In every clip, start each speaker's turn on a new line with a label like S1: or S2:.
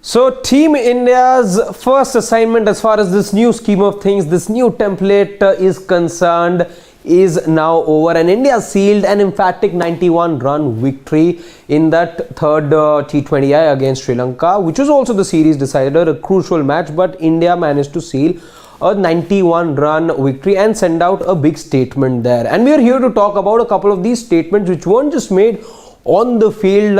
S1: So Team India's first assignment as far as this new scheme of things, this new template is concerned is now over, and India sealed an emphatic 91-run victory in that third T20I against Sri Lanka, which was also the series decider, a crucial match, but India managed to seal a 91-run victory and send out a big statement there. And we are here to talk about a couple of these statements which weren't just made on the field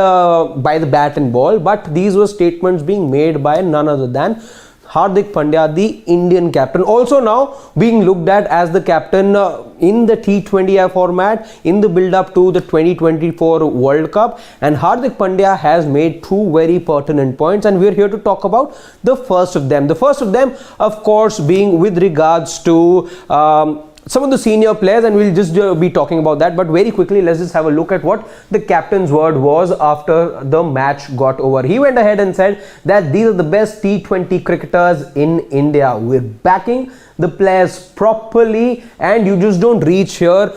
S1: by the bat and ball, but these were statements being made by none other than Hardik Pandya, the Indian captain, also now being looked at as the captain in the T20I format in the build-up to the 2024 World Cup. And Hardik Pandya has made two very pertinent points, and we're here to talk about the first of them. The first of them, of course, being with regards to some of the senior players, and we'll just be talking about that. But very quickly, let's just have a look at what the captain's word was after the match got over. He went ahead and said that these are the best T20 cricketers in India. We're backing the players properly, and you just don't reach here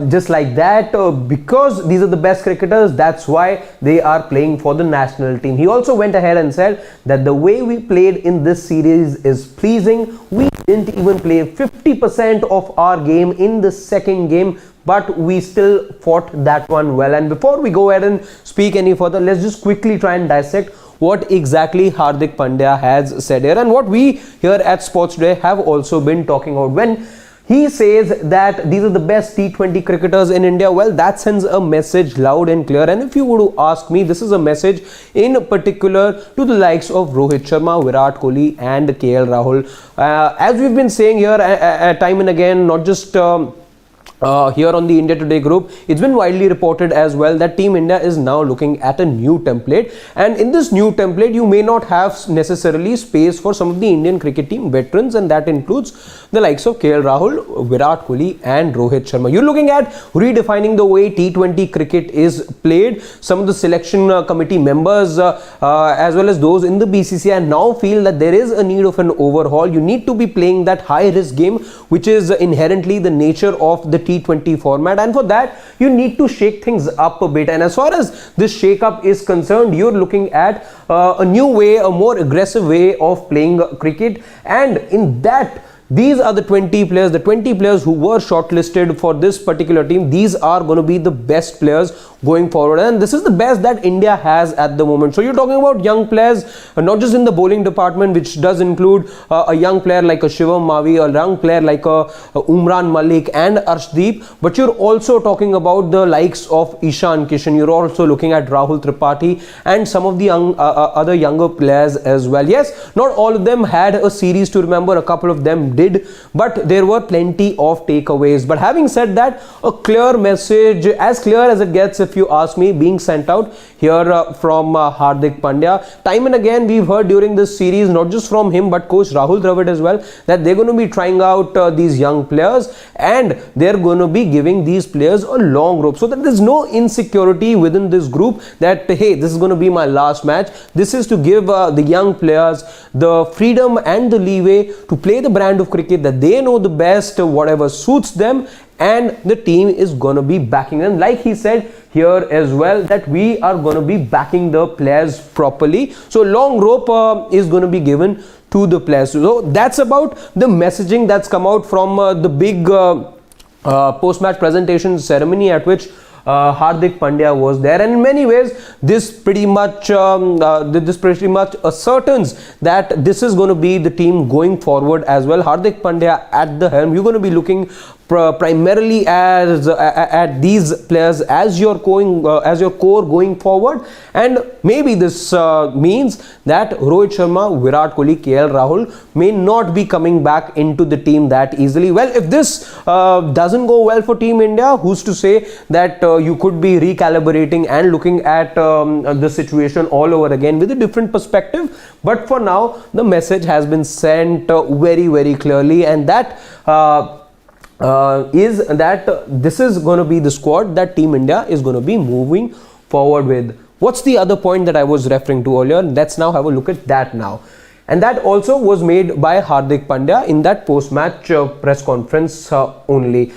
S1: just like that because these are the best cricketers. That's why they are playing for the national team. He also went ahead and said that the way we played in this series is pleasing. We didn't even play 50% of our game in the second game, but we still fought that one well. And before we go ahead and speak any further, let's just quickly try and dissect what exactly Hardik Pandya has said here, and what we here at Sports Today have also been talking about. When he says that these are the best T20 cricketers in India, well, that sends a message loud and clear. And if you were to ask me, this is a message in particular to the likes of Rohit Sharma, Virat Kohli and KL Rahul. As we've been saying here time and again, not just here on the India Today group, it's been widely reported as well that Team India is now looking at a new template, and in this new template you may not have necessarily space for some of the Indian cricket team veterans, and that includes the likes of KL Rahul, Virat Kohli and Rohit Sharma. You're looking at redefining the way T20 cricket is played. Some of the selection committee members as well as those in the BCCI now feel that there is a need of an overhaul. You need to be playing that high risk game, which is inherently the nature of the T20 format, and for that you need to shake things up a bit. And as far as this shake up is concerned, you're looking at a new way, a more aggressive way of playing cricket, and in that these are the 20 players who were shortlisted for this particular team. These are going to be the best players going forward, and this is the best that India has at the moment. So you're talking about young players, not just in the bowling department, which does include a young player like a Shivam Mavi, a young player like a Umran Malik and Arshdeep, but you're also talking about the likes of Ishan Kishan. You're also looking at Rahul Tripathi and some of the other younger players as well. Yes, not all of them had a series to remember, a couple of them did, but there were plenty of takeaways. But having said that, a clear message, as clear as it gets if you ask me, being sent out here from Hardik Pandya. Time and again we've heard during this series, not just from him but coach Rahul Dravid as well, that they're going to be trying out these young players, and they're going to be giving these players a long rope, so that there's no insecurity within this group that hey, this is going to be my last match. This is to give the young players the freedom and the leeway to play the brand of cricket that they know the best, whatever suits them, and the team is going to be backing them. Like he said here as well, that we are going to be backing the players properly. So long rope is going to be given to the players. So that's about the messaging that's come out from the big post-match presentation ceremony at which Hardik Pandya was there. And in many ways this pretty much ascertains that this is going to be the team going forward as well. Hardik Pandya at the helm. You're going to be looking primarily at these players as your core going forward, and maybe this means that Rohit Sharma, Virat Kohli, KL Rahul may not be coming back into the team that easily. Well, if this doesn't go well for Team India, who's to say that you could be recalibrating and looking at the situation all over again with a different perspective. But for now, the message has been sent very, very clearly, and that is that this is going to be the squad that Team India is going to be moving forward with. What's the other point that I was referring to earlier? Let's now have a look at that now. And that also was made by Hardik Pandya in that post-match press conference only.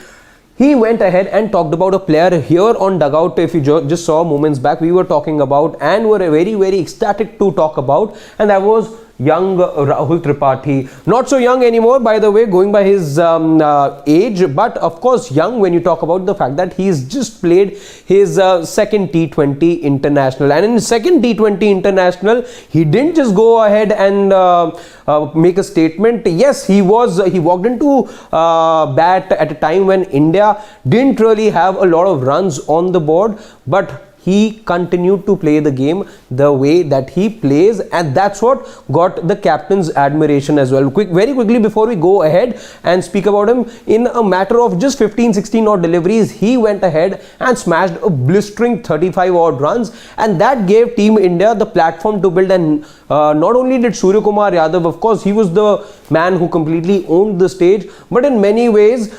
S1: he went ahead and talked about a player here on dugout. If you just saw moments back, we were talking about and were very, very ecstatic to talk about, and that was young Rahul Tripathi. Not so young anymore, by the way, going by his age, but of course young when you talk about the fact that he's just played his second T20 international, and in his second T20 international he didn't just go ahead and make a statement. Yes, he walked into bat at a time when India didn't really have a lot of runs on the board, but he continued to play the game the way that he plays, and that's what got the captain's admiration as well. Very quickly before we go ahead and speak about him, in a matter of just 15-16 odd deliveries, he went ahead and smashed a blistering 35 odd runs, and that gave Team India the platform to build. And not only did Surya Kumar Yadav, of course he was the man who completely owned the stage, but in many ways,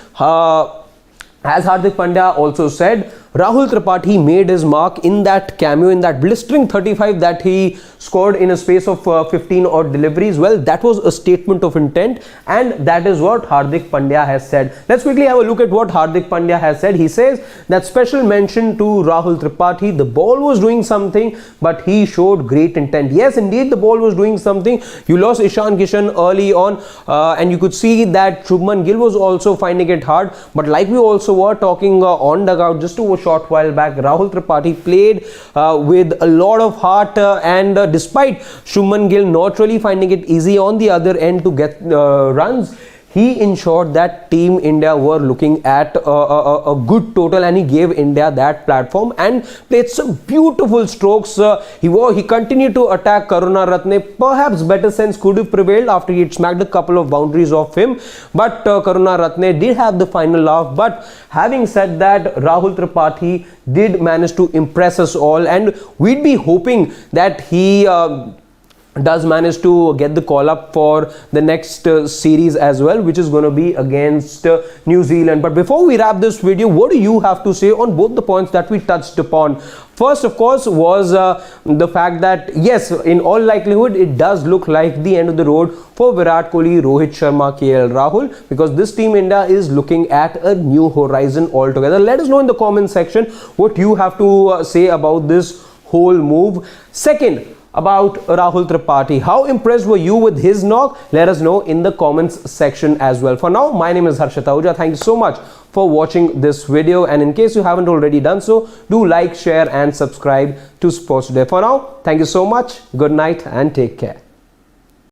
S1: as Hardik Pandya also said, Rahul Tripathi made his mark in that cameo, in that blistering 35 that he scored in a space of 15 odd deliveries. Well, that was a statement of intent, and that is what Hardik Pandya has said. Let's quickly have a look at what Hardik Pandya has said. He says that special mention to Rahul Tripathi. The ball was doing something, but he showed great intent. Yes, indeed, the ball was doing something. You lost Ishan Kishan early on, and you could see that Shubman Gill was also finding it hard. But like we also were talking on dugout just a short while back, Rahul Tripathi played with a lot of heart, and despite Shubman Gill not really finding it easy on the other end to get runs, he ensured that Team India were looking at a good total, and he gave India that platform and played some beautiful strokes. He continued to attack Karuna Ratne. Perhaps better sense could have prevailed after he had smacked a couple of boundaries off him, but Karuna Ratne did have the final laugh. But having said that, Rahul Tripathi did manage to impress us all, and we'd be hoping that he does manage to get the call up for the next series as well, which is going to be against New Zealand. But before we wrap this video, what do you have to say on both the points that we touched upon? First, of course, was the fact that yes, in all likelihood, it does look like the end of the road for Virat Kohli, Rohit Sharma, KL Rahul, because this Team India is looking at a new horizon altogether. Let us know in the comment section what you have to say about this whole move. Second, about Rahul Tripathi, how impressed were you with his knock? Let us know in the comments section as well. For now, my name is Harshit Ahuja. Thank you so much for watching this video, and in case you haven't already done so, do like, share and subscribe to Sports Today. For now, thank you so much, good night and take care.